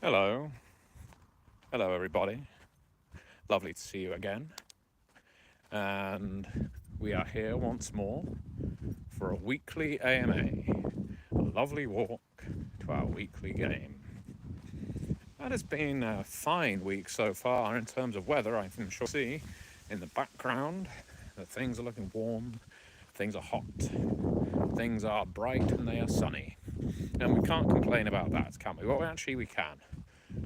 Hello. Hello, everybody. Lovely to see you again. And we are here once more for a weekly AMA, a lovely walk to our weekly game. That has been a fine week so far in terms of weather. I can sure see in the background that things are looking warm, things are hot, things are bright, and they are sunny. And we can't complain about that, can we? Well, actually, we can,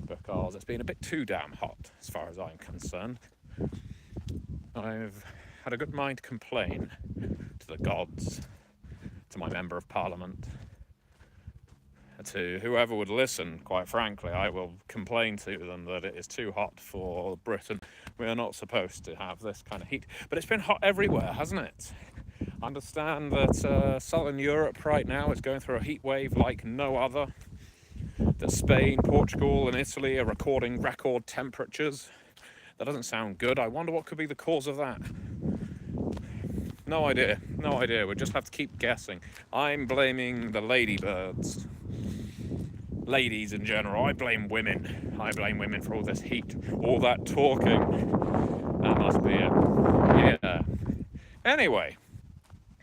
because it's been a bit too damn hot as far as I'm concerned. I've had a good mind to complain to the gods, to my Member of Parliament, to whoever would listen. Quite frankly, I will complain to them that it is too hot for Britain. We are not supposed to have this kind of heat. But it's been hot everywhere, hasn't it? I understand that southern Europe right now is going through a heat wave like no other. That Spain, Portugal, and Italy are recording record temperatures. That doesn't sound good. I wonder what could be the cause of that. No idea. We'll just have to keep guessing. I'm blaming the ladybirds. Ladies in general. I blame women. I blame women for all this heat, all that talking. That must be it. Yeah. Anyway,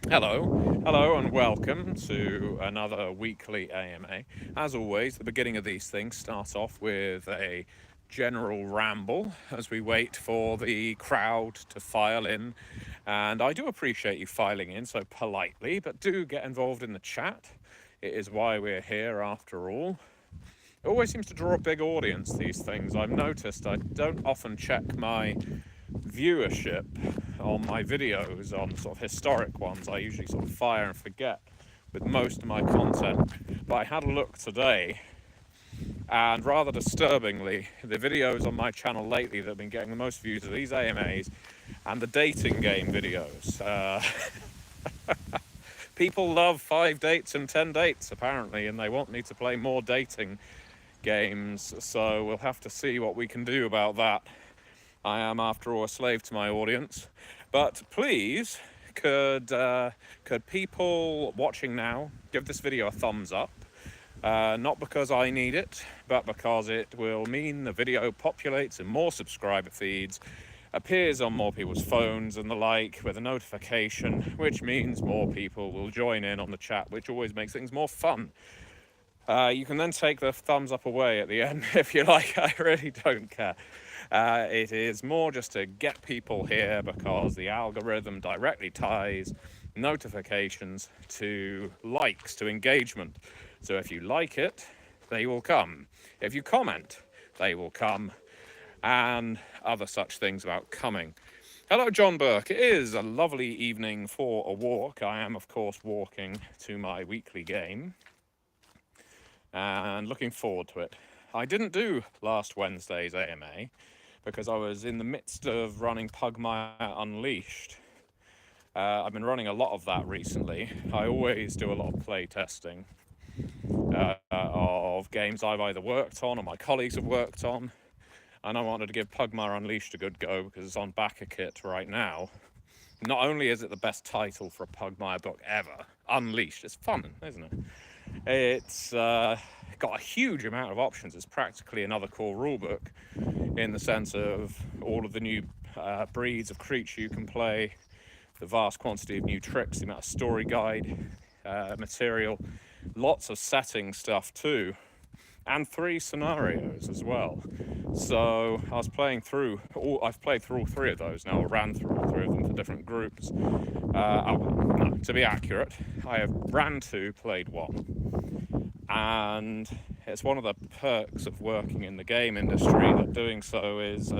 hello, and welcome to another weekly AMA. As always, the beginning of these things starts off with a general ramble as we wait for the crowd to file in. And I do appreciate you filing in so politely, but do get involved in the chat. It is why we're here after all. It always seems to draw a big audience, these things. I've noticed I don't often check my viewership on my videos, on sort of historic ones. I usually sort of fire and forget with most of my content. But I had a look today, and rather disturbingly, the videos on my channel lately that have been getting the most views are these AMAs and the dating game videos. People love 5 dates and 10 dates, apparently, and they want me to play more dating games, so we'll have to see what we can do about that. I am, after all, a slave to my audience. But please, could people watching now give this video a thumbs up? Not because I need it, but because it will mean the video populates in more subscriber feeds, appears on more people's phones and the like with a notification, which means more people will join in on the chat, which always makes things more fun. You can then take the thumbs up away at the end if you like. I really don't care. It is more just to get people here because the algorithm directly ties notifications to likes, to engagement. So if you like it, they will come. If you comment, they will come. And other such things about coming. Hello, John Burke. It is a lovely evening for a walk. I am, of course, walking to my weekly game and looking forward to it. I didn't do last Wednesday's AMA because I was in the midst of running Pugmire Unleashed. I've been running a lot of that recently. I always do a lot of play testing of games I've either worked on or my colleagues have worked on. And I wanted to give Pugmire Unleashed a good go because it's on backer kit right now. Not only is it the best title for a Pugmire book ever, Unleashed, it's fun, isn't it? It's got a huge amount of options. It's practically another core rulebook in the sense of all of the new breeds of creature you can play, the vast quantity of new tricks, the amount of story guide material, lots of setting stuff too, and 3 scenarios as well. So I was playing through I've played through all 3 of those now, or ran through all 3 of them for different groups. No, to be accurate, I have ran 2, played 1. And it's one of the perks of working in the game industry that doing so is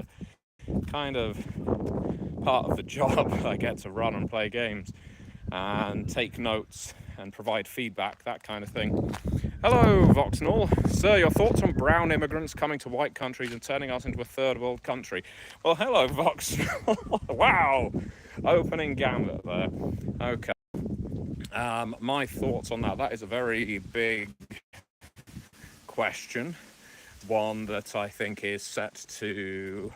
kind of part of the job. I get to run and play games and take notes and provide feedback, that kind of thing. Hello, Voxnall. Sir, your thoughts on brown immigrants coming to white countries and turning us into a third world country? Well, hello, Voxnall. Wow. Opening gambit there. Okay. My thoughts on that. That is a very big question. One that I think is set to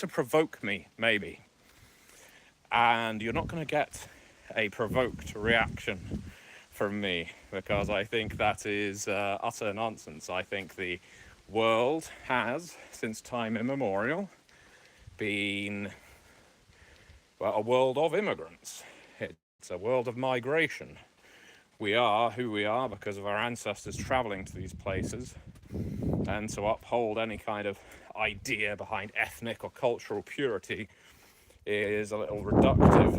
provoke me, maybe. And you're not going to get a provoked reaction from me, because I think that is utter nonsense. I think the world has, since time immemorial, been, well, a world of immigrants. It's a world of migration. We are who we are because of our ancestors traveling to these places, and to uphold any kind of idea behind ethnic or cultural purity is a little reductive.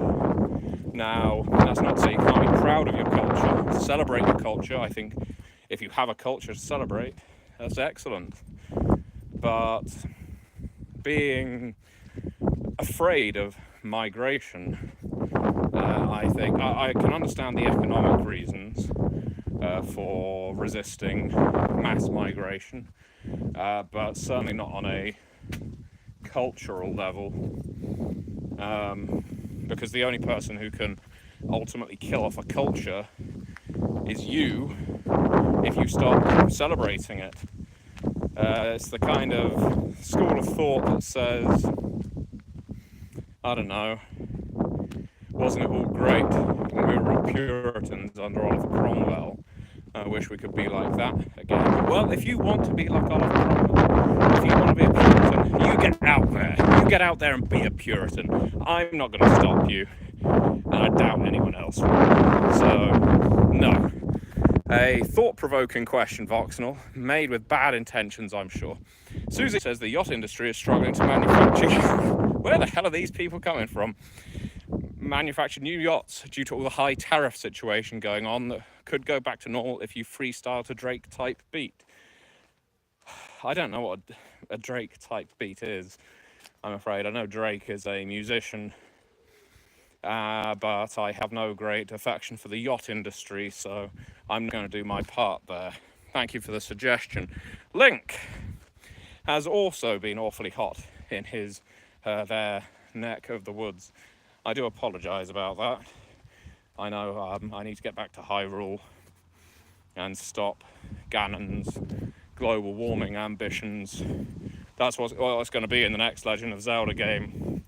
Now, that's not to say you can't be proud of your culture, celebrate your culture. I think if you have a culture to celebrate, that's excellent. But being afraid of migration, I think I can understand the economic reasons for resisting mass migration, but certainly not on a cultural level, because the only person who can ultimately kill off a culture is you if you stop celebrating it. It's the kind of school of thought that says, I don't know, wasn't it all great when we were all Puritans under Oliver Cromwell? I wish we could be like that again. Well, if you want to be like Oliver Cromwell, if you want to be a Puritan, you get out there. You get out there and be a Puritan. I'm not going to stop you, and I doubt anyone else will. So, no. A thought-provoking question, Voxnell, made with bad intentions, I'm sure. Susie says the yacht industry is struggling to manufacture. Where the hell are these people coming from? Manufacture new yachts due to all the high tariff situation going on that could go back to normal if you freestyle to Drake type beat. I don't know what a Drake type beat is, I'm afraid. I know Drake is a musician, but I have no great affection for the yacht industry, so I'm going to do my part there. Thank you for the suggestion. Link has also been awfully hot in his their neck of the woods. I do apologise about that. I know I need to get back to Hyrule and stop Ganon's global warming ambitions. That's what it's going to be in the next Legend of Zelda game.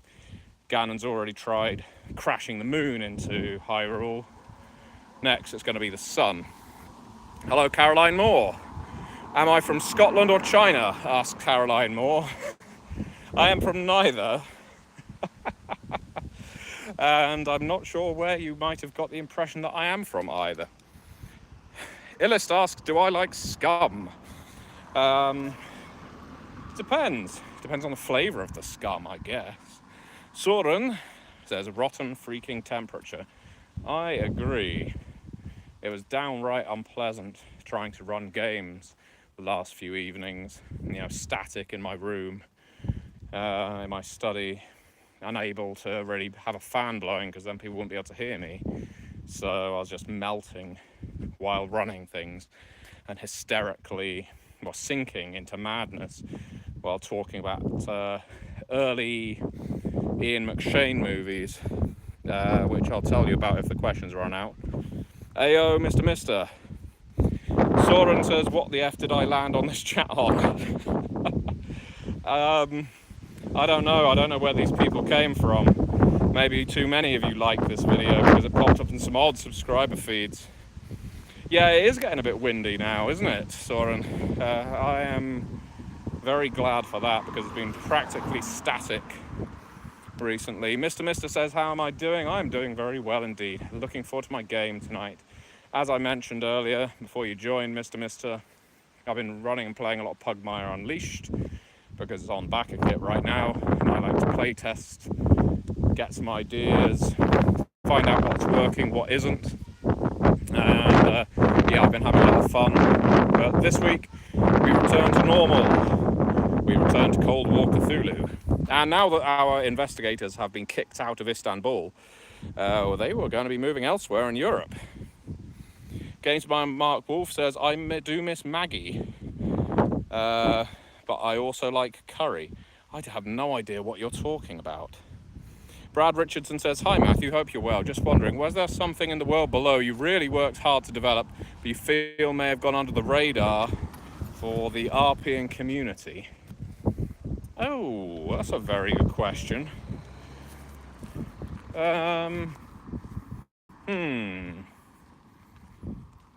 Ganon's already tried crashing the moon into Hyrule. Next, it's going to be the sun. Hello, Caroline Moore. Am I from Scotland or China? Asked Caroline Moore. I am from neither. And I'm not sure where you might have got the impression that I am from either. Illist asks, do I like scum? Depends. Depends on the flavour of the scum, I guess. Soren says, rotten freaking temperature. I agree. It was downright unpleasant trying to run games the last few evenings. You know, static in my room, in my study, unable to really have a fan blowing because then people wouldn't be able to hear me. So I was just melting while running things and hysterically, well, sinking into madness while talking about early Ian McShane movies, which I'll tell you about if the questions run out. Ayo, Mr. Mister. Soren says, what the F did I land on this chat on? I don't know. I don't know where these people came from. Maybe too many of you like this video because it popped up in some odd subscriber feeds. Yeah, it is getting a bit windy now, isn't it, Soren? I am very glad for that because it's been practically static recently. Mr. Mister says, how am I doing? I'm doing very well indeed. Looking forward to my game tonight. As I mentioned earlier, before you joined, Mr. Mister, I've been running and playing a lot of Pugmire Unleashed because it's on backer kit right now, and I like to play test, get some ideas, find out what's working, what isn't, and yeah, I've been having a lot of fun. But this week we return to normal. We return to Cold War Cthulhu, and now that our investigators have been kicked out of Istanbul, they were going to be moving elsewhere in Europe. Games by Mark Wolf says, I do miss Maggie, but I also like curry. I have no idea what you're talking about. Brad Richardson says, hi Matthew, hope you're well. Just wondering, was there something in the world below you really worked hard to develop, but you feel may have gone under the radar for the RPing community? Oh, that's a very good question.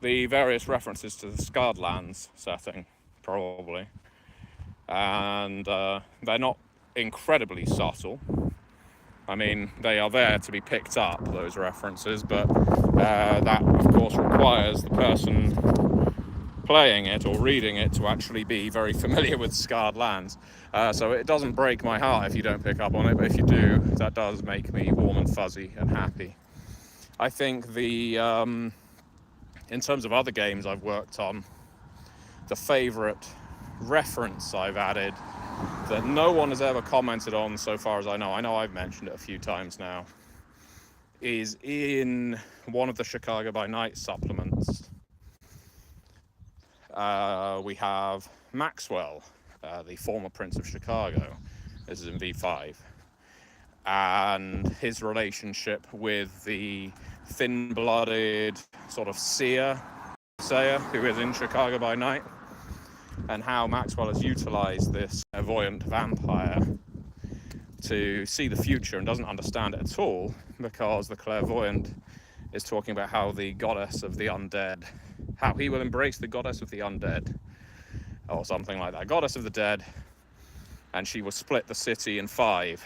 the various references to the Scarred Lands setting, probably. And they're not incredibly subtle. I mean, they are there to be picked up, those references, but that, of course, requires the person playing it or reading it to actually be very familiar with Scarred Lands. So it doesn't break my heart if you don't pick up on it, but if you do, that does make me warm and fuzzy and happy. I think in terms of other games I've worked on, the favourite reference I've added that no one has ever commented on so far as I know I've mentioned it a few times now, is in one of the Chicago by Night supplements. We have Maxwell, the former Prince of Chicago. This is in V5. And his relationship with the thin-blooded sort of sayer who is in Chicago by Night, and how Maxwell has utilized this clairvoyant vampire to see the future and doesn't understand it at all, because the clairvoyant is talking about how the goddess of the undead, how he will embrace the goddess of the undead, or something like that, goddess of the dead, and she will split the city in 5.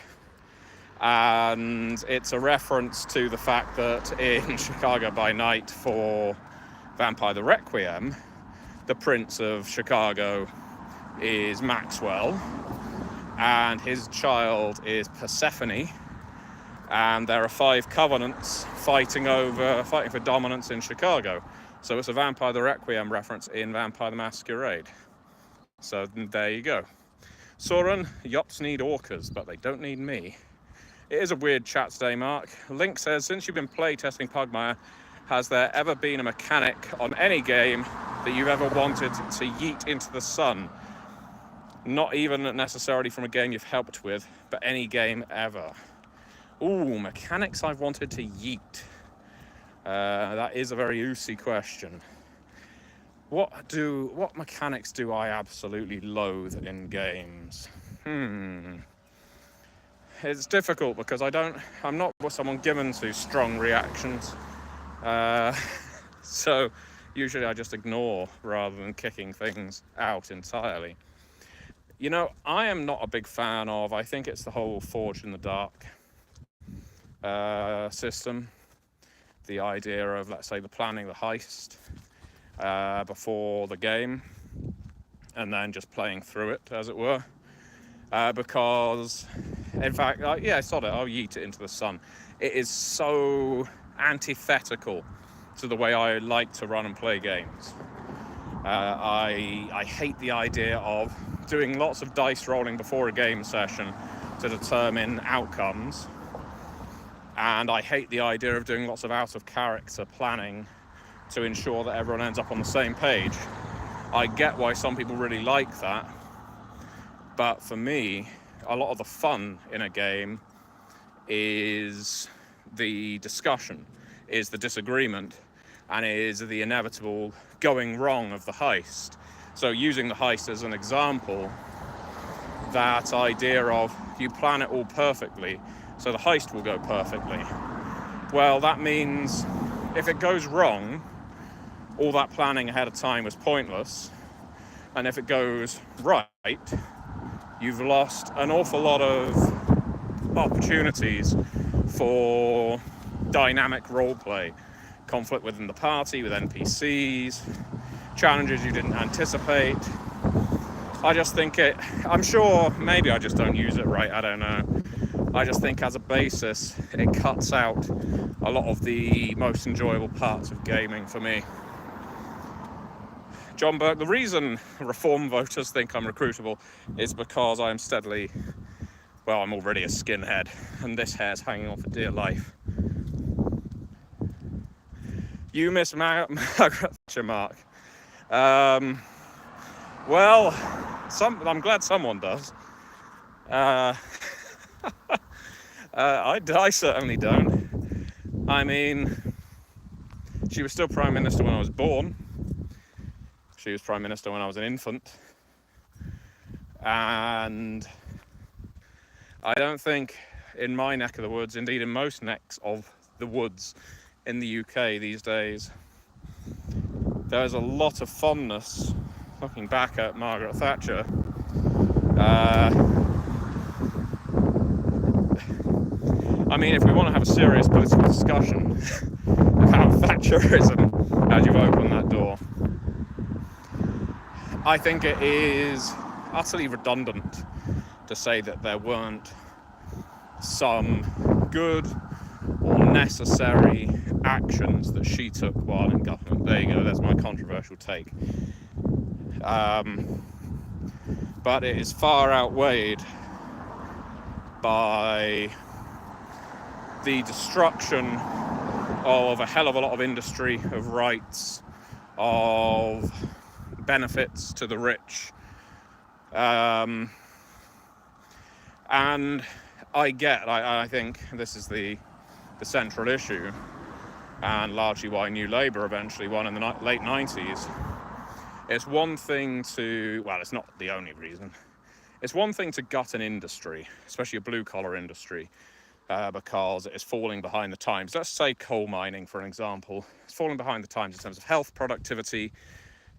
And it's a reference to the fact that in Chicago by Night for Vampire the Requiem, the Prince of Chicago is Maxwell, and his child is Persephone, and there are 5 covenants fighting for dominance in Chicago. So it's a Vampire the Requiem reference in Vampire the Masquerade. So there you go. Soren, yachts need orcas, but they don't need me. It is a weird chat today, Mark. Link says, since you've been playtesting Pugmire, has there ever been a mechanic on any game that you've ever wanted to yeet into the sun? Not even necessarily from a game you've helped with, but any game ever. Ooh, mechanics I've wanted to yeet. That is a very oozy question. What mechanics do I absolutely loathe in games? It's difficult because I'm not someone given to strong reactions. So usually I just ignore rather than kicking things out entirely. You know, I am not a big fan of, I think it's the whole Forged in the Dark system. The idea of, let's say, the planning the heist before the game and then just playing through it, as it were. Because, in fact, I'll yeet it into the sun. It is so antithetical to the way I like to run and play games. I hate the idea of doing lots of dice rolling before a game session to determine outcomes. And I hate the idea of doing lots of out-of-character planning to ensure that everyone ends up on the same page. I get why some people really like that, but for me, a lot of the fun in a game is the discussion, is the disagreement, and is the inevitable going wrong of the heist. So using the heist as an example, that idea of you plan it all perfectly, so the heist will go perfectly. Well, that means if it goes wrong, all that planning ahead of time was pointless. And if it goes right, you've lost an awful lot of opportunities for dynamic roleplay, conflict within the party, with NPCs, challenges you didn't anticipate. I just think I'm sure maybe I just don't use it right, I don't know. I just think as a basis, it cuts out a lot of the most enjoyable parts of gaming for me. John Burke, the reason reform voters think I'm recruitable is because I'm I'm already a skinhead, and this hair's hanging on for dear life. You miss Margaret Thatcher, Mark. I'm glad someone does. I certainly don't. I mean, she was still Prime Minister when I was born. She was Prime Minister when I was an infant. And I don't think in my neck of the woods, indeed in most necks of the woods in the UK these days, there's a lot of fondness looking back at Margaret Thatcher. I mean, if we want to have a serious political discussion about Thatcherism, as you've opened that door, I think it is utterly redundant to say that there weren't some good or necessary actions that she took while in government. There you go, that's my controversial take. But it is far outweighed by the destruction of a hell of a lot of industry, of rights, of benefits to the rich. And I think this is the central issue, and largely why New Labour eventually won in the late 90s. It's one thing to, well, it's not the only reason. It's one thing to gut an industry, especially a blue-collar industry, because it is falling behind the times. Let's say coal mining, for an example. It's falling behind the times in terms of health, productivity,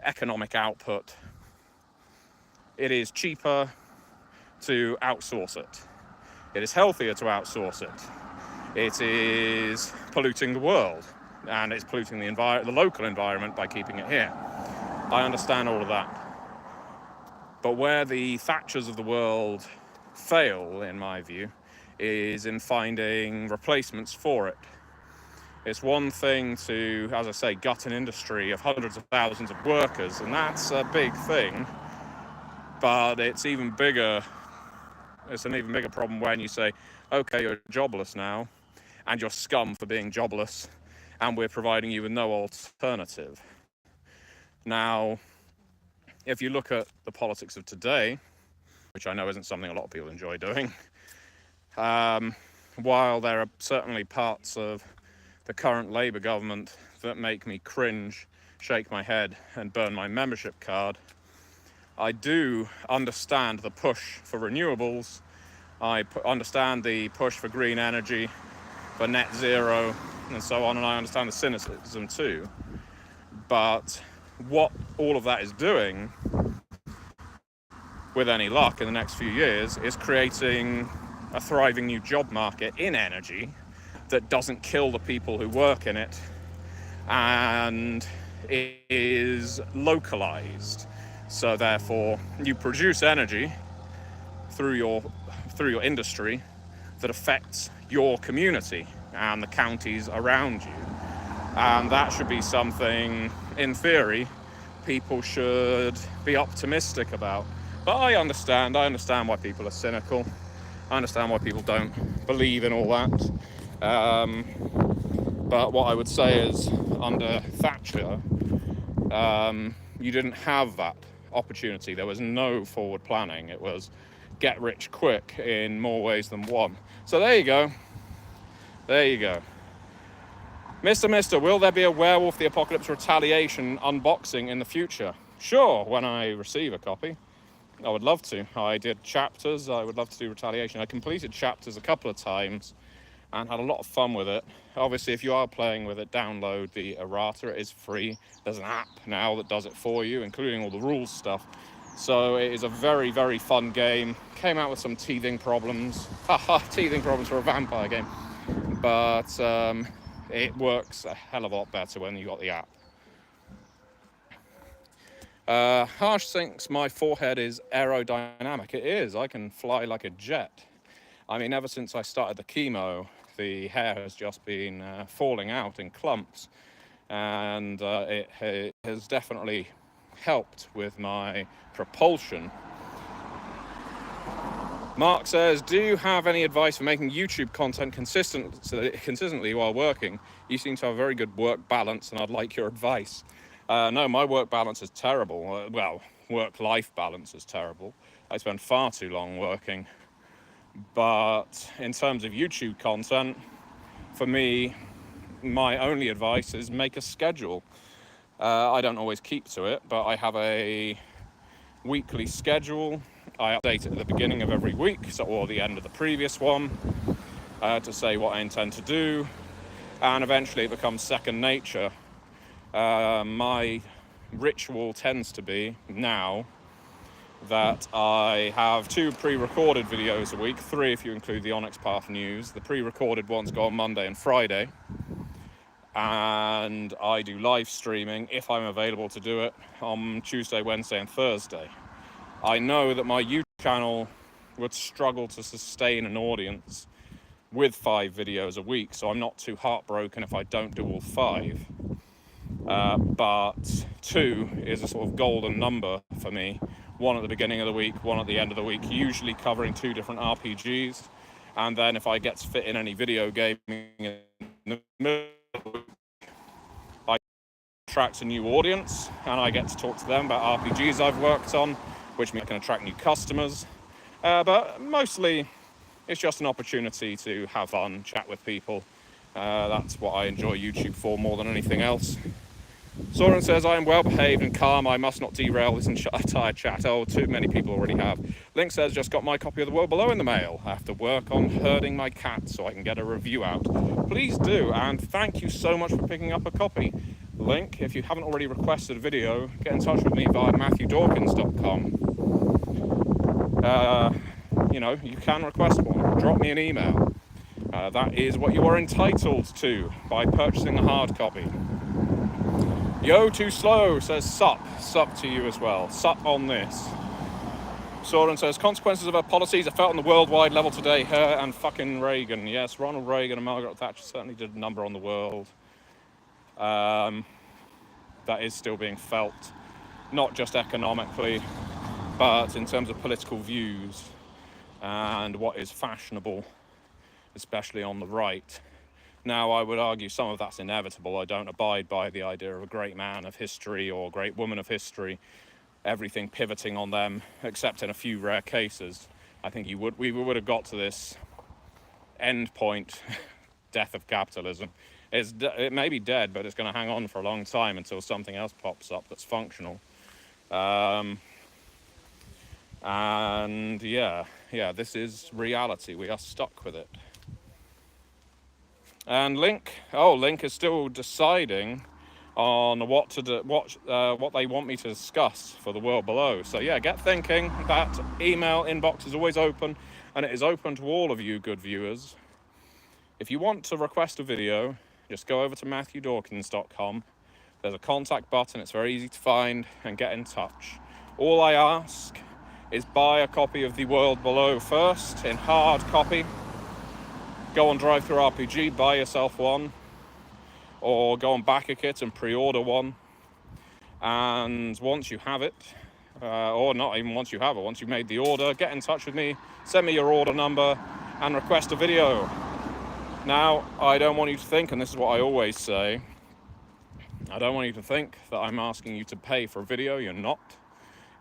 economic output. It is cheaper to outsource it. It is healthier to outsource it. It is polluting the world, and it's polluting the local environment by keeping it here. I understand all of that. But where the Thatchers of the world fail, in my view, is in finding replacements for it. It's one thing to, as I say, gut an industry of hundreds of thousands of workers, and that's a big thing, but it's even bigger. It's an even bigger problem when you say, okay, you're jobless now, and you're scum for being jobless, and we're providing you with no alternative. Now, if you look at the politics of today, which I know isn't something a lot of people enjoy doing, while there are certainly parts of the current Labour government that make me cringe, shake my head, and burn my membership card, I do understand the push for renewables. I understand the push for green energy, for net zero, and so on, and I understand the cynicism too. But what all of that is doing, with any luck in the next few years, is creating a thriving new job market in energy that doesn't kill the people who work in it, and it is localized. So therefore, you produce energy through your industry that affects your community and the counties around you. And that should be something, in theory, people should be optimistic about. But I understand why people are cynical. I understand why people don't believe in all that. But what I would say is, under Thatcher, you didn't have that opportunity. There was no forward planning. It was get rich quick in more ways than one. So there you go. Mr. Will there be a Werewolf the Apocalypse Retaliation unboxing in the future? Sure, when I receive a copy. I would love to. I did chapters. I would love to do Retaliation. I completed chapters a couple of times and had a lot of fun with it. Obviously, if you are playing with it, download the errata. It is free. There's an app now that does it for you, including all the rules stuff. So it is a very, very fun game. Came out with some teething problems. Teething problems for a vampire game. But it works a hell of a lot better when you got the app. Harsh thinks my forehead is aerodynamic. It is. I can fly like a jet. I mean, ever since I started the chemo, the hair has just been falling out in clumps, and it has definitely helped with my propulsion. Mark says, do you have any advice for making YouTube content consistently while working? You seem to have a very good work balance, and I'd like your advice. No, my work balance is terrible. Work-life balance is terrible. I spend far too long working. But in terms of YouTube content, for me, my only advice is make a schedule. I don't always keep to it, but I have a weekly schedule. I update it at the beginning of every week, or the end of the previous one, to say what I intend to do, and eventually it becomes second nature. My ritual tends to be now that I have 2 pre-recorded videos a week, 3 if you include the Onyx Path news. The pre-recorded ones go on Monday and Friday, and I do live streaming, if I'm available to do it, on Tuesday, Wednesday and Thursday. I know that my YouTube channel would struggle to sustain an audience with 5 videos a week, so I'm not too heartbroken if I don't do all 5. But 2 is a sort of golden number for me. 1 at the beginning of the week, 1 at the end of the week, usually covering 2 different RPGs. And then if I get to fit in any video gaming in the middle of the week, I attract a new audience and I get to talk to them about RPGs I've worked on, which means I can attract new customers. But mostly it's just an opportunity to have fun, chat with people. That's what I enjoy YouTube for more than anything else. Soren says, I am well behaved and calm. I must not derail this entire chat. Oh, too many people already have. Link says, just got my copy of The World Below in the mail. I have to work on herding my cats so I can get a review out. Please do, and thank you so much for picking up a copy. Link, if you haven't already requested a video, get in touch with me via MatthewDawkins.com. You can request one. Drop me an email. That is what you are entitled to by purchasing a hard copy. Yo, too slow says sup to you as well. Sup on this. Soren says consequences of her policies are felt on the worldwide level today. Her and fucking Reagan. Yes, Ronald Reagan and Margaret Thatcher certainly did a number on the world. That is still being felt, not just economically, but in terms of political views and what is fashionable, especially on the right. Now, I would argue some of that's inevitable. I don't abide by the idea of a great man of history or a great woman of history, everything pivoting on them, except in a few rare cases. I think we would have got to this end point, death of capitalism. It may be dead, but it's going to hang on for a long time until something else pops up that's functional. And yeah, this is reality. We are stuck with it. And Link is still deciding on what they want me to discuss for The World Below. So yeah, get thinking. That email inbox is always open, and it is open to all of you good viewers. If you want to request a video, just go over to MatthewDawkins.com. There's a contact button. It's very easy to find, and get in touch. All I ask is buy a copy of The World Below first in hard copy. Go on DriveThruRPG, buy yourself one, or go on BackerKit and pre-order one. And once you have it, or not even once you have it, once you've made the order, get in touch with me, send me your order number, and request a video. Now, I don't want you to think, and this is what I always say, I don't want you to think that I'm asking you to pay for a video. You're not.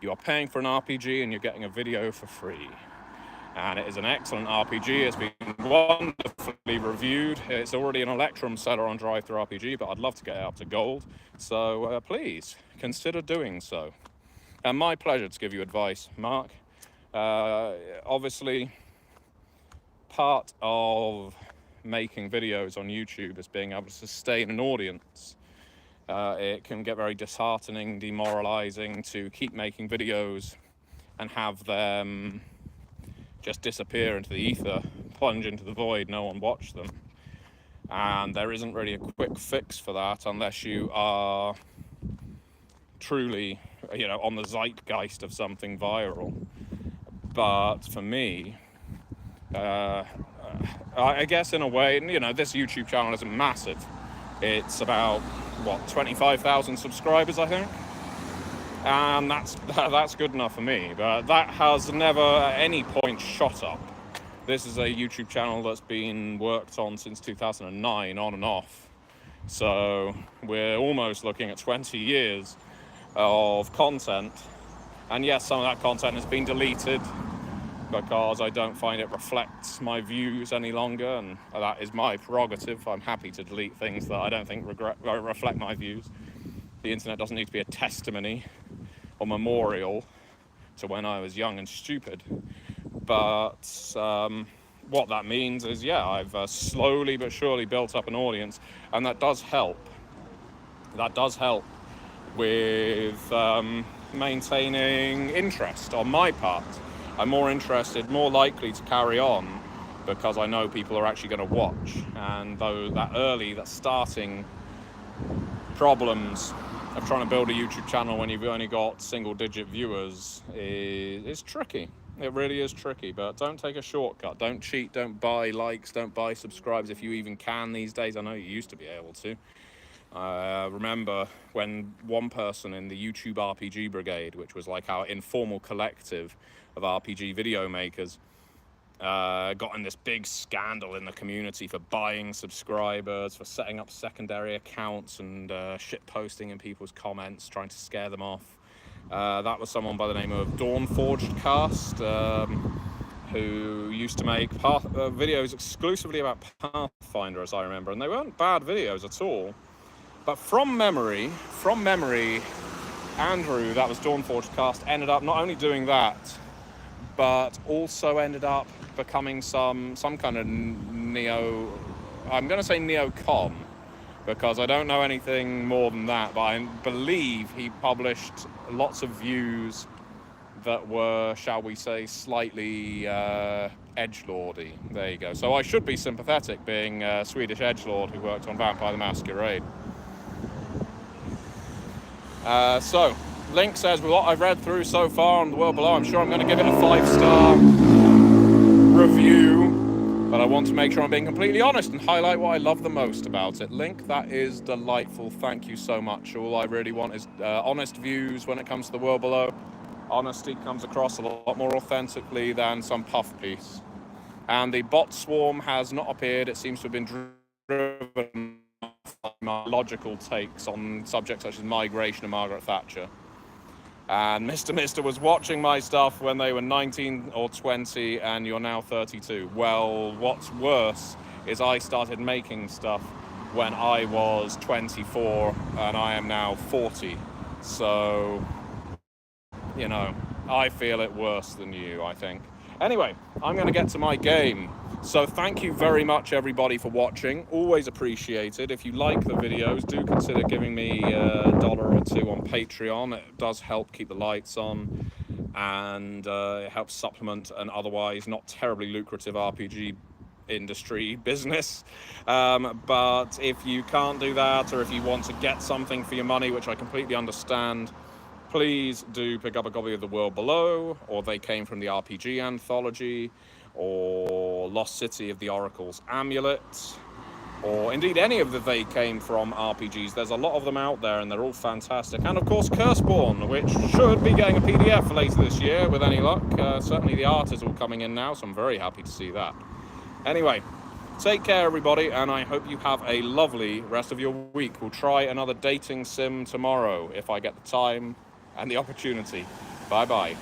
You are paying for an RPG and you're getting a video for free. And it is an excellent RPG. It's been wonderfully reviewed. It's already an Electrum seller on DriveThruRPG, but I'd love to get it up to gold. So please consider doing so. And my pleasure to give you advice, Mark. Obviously, part of making videos on YouTube is being able to sustain an audience. It can get very disheartening, demoralizing to keep making videos and have them just disappear into the ether, plunge into the void, no one watch them. And there isn't really a quick fix for that unless you are truly, on the zeitgeist of something viral. But for me, I guess in a way, this YouTube channel isn't massive. It's about, 25,000 subscribers, I think. And that's good enough for me, but that has never at any point shot up. This is a YouTube channel that's been worked on since 2009, on and off. So we're almost looking at 20 years of content. And yes, some of that content has been deleted because I don't find it reflects my views any longer, and that is my prerogative. I'm happy to delete things that I don't think reflect my views. The internet doesn't need to be a testimony or memorial to when I was young and stupid. But what that means is, I've slowly but surely built up an audience, and that does help. That does help with maintaining interest on my part. I'm more interested, more likely to carry on, because I know people are actually going to watch. And though that starting problems of trying to build a YouTube channel when you've only got single-digit viewers is tricky. It really is tricky, but don't take a shortcut. Don't cheat, don't buy likes, don't buy subscribes if you even can these days. I know you used to be able to. Remember when one person in the YouTube RPG Brigade, which was like our informal collective of RPG video makers, got in this big scandal in the community for buying subscribers, for setting up secondary accounts and shit posting in people's comments, trying to scare them off. That was someone by the name of Dawnforged Cast, who used to make videos exclusively about Pathfinder, as I remember, and they weren't bad videos at all. But from memory, Andrew, that was Dawnforged Cast, ended up not only doing that, but also ended up becoming some kind of I'm going to say neocon, because I don't know anything more than that, but I believe he published lots of views that were, shall we say, slightly edgelordy. There you go. So I should be sympathetic, being a Swedish edgelord who worked on Vampire the Masquerade. So, Link says, with what I've read through so far on The World Below, I'm sure I'm going to give it a 5-star review, but I want to make sure I'm being completely honest and highlight what I love the most about it. Link, that is delightful. Thank you so much. All I really want is honest views when it comes to The World Below. Honesty comes across a lot more authentically than some puff piece. And the bot swarm has not appeared. It seems to have been driven by my logical takes on subjects such as migration and Margaret Thatcher. And Mr. was watching my stuff when they were 19 or 20, and you're now 32. Well, what's worse is I started making stuff when I was 24, and I am now 40. So, you know, I feel it worse than you, I think. Anyway, I'm going to get to my game. So thank you very much, everybody, for watching. Always appreciated. If you like the videos, do consider giving me $1 or $2 on Patreon. It does help keep the lights on, and it helps supplement an otherwise not terribly lucrative RPG industry business. But if you can't do that, or if you want to get something for your money, which I completely understand, please do pick up a copy of The World Below, or They Came from the RPG Anthology, or Lost City of the Oracle's Amulet, or indeed any of the They Came From RPGs. There's a lot of them out there, and they're all fantastic. And of course Curseborn, which should be getting a PDF later this year with any luck. Certainly the art is all coming in now, so I'm very happy to see that. Anyway, take care, everybody, and I hope you have a lovely rest of your week. We'll try another dating sim tomorrow if I get the time and the opportunity. Bye-bye.